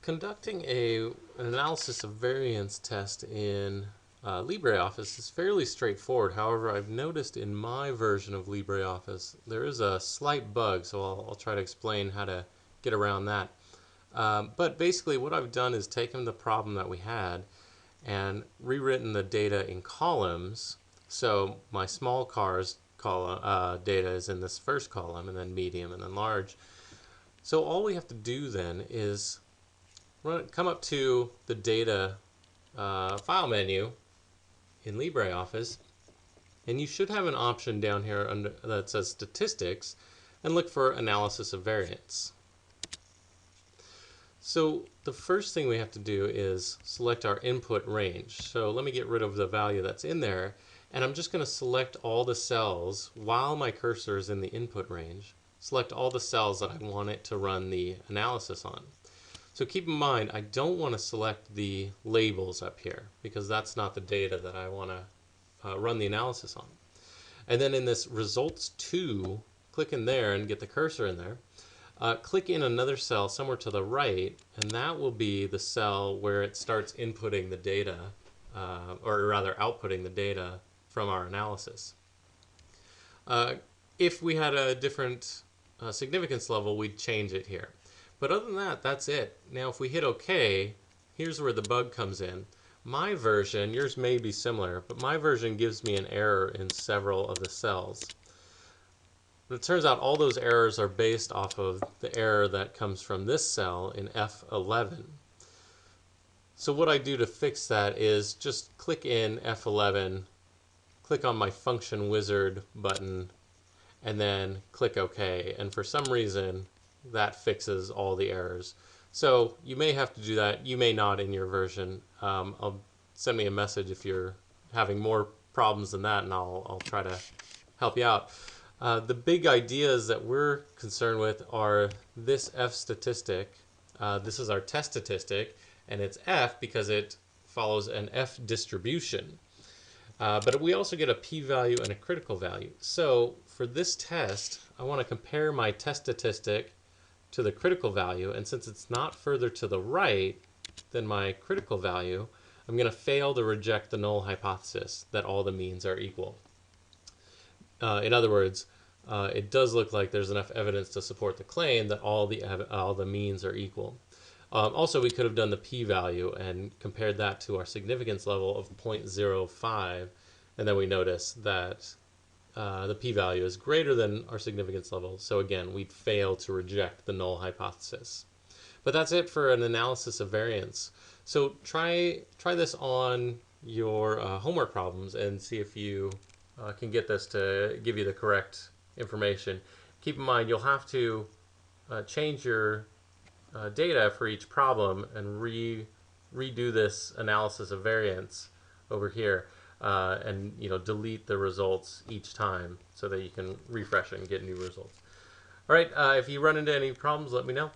Conducting an analysis of variance test in LibreOffice is fairly straightforward. However, I've noticed in my version of LibreOffice there is a slight bug, so I'll try to explain how to get around that. But basically what I've done is taken the problem that we had and rewritten the data in columns. So my small cars column data is in this first column, and then medium, and then large. So all we have to do then is come up to the data file menu in LibreOffice, and you should have an option down here under that says statistics, and look for analysis of variance. So the first thing we have to do is select our input range. So let me get rid of the value that's in there, and I'm just going to select all the cells while my cursor is in the input range. Select all the cells that I want it to run the analysis on. So keep in mind, I don't want to select the labels up here because that's not the data that I want to run the analysis on. And then in this results to, click in there and get the cursor in there. Click in another cell somewhere to the right, and that will be the cell where it starts inputting the data, or rather outputting the data from our analysis. If we had a different significance level, we'd change it here. But other than that, that's it. Now if we hit OK, here's where the bug comes in. My version, yours may be similar, but my version gives me an error in several of the cells. But it turns out all those errors are based off of the error that comes from this cell in F11. So what I do to fix that is just click in F11, click on my function wizard button, and then click OK. And for some reason, that fixes all the errors. So you may have to do that. You may not in your version. Send me a message if you're having more problems than that, and I'll try to help you out. The big ideas that we're concerned with are this F statistic. This is our test statistic, and it's F because it follows an F distribution. But we also get a p-value and a critical value. So for this test, I want to compare my test statistic to the critical value, and since it's not further to the right than my critical value, I'm going to fail to reject the null hypothesis that all the means are equal. In other words, it does look like there's enough evidence to support the claim that all the means are equal. Also, we could have done the p-value and compared that to our significance level of 0.05, and then we notice that the p-value is greater than our significance level. So again, we'd fail to reject the null hypothesis. But that's it for an analysis of variance. So try this on your homework problems and see if you can get this to give you the correct information. Keep in mind, you'll have to change your data for each problem and redo this analysis of variance over here, and delete the results each time so that you can refresh it and get new results. All right, if you run into any problems, let me know.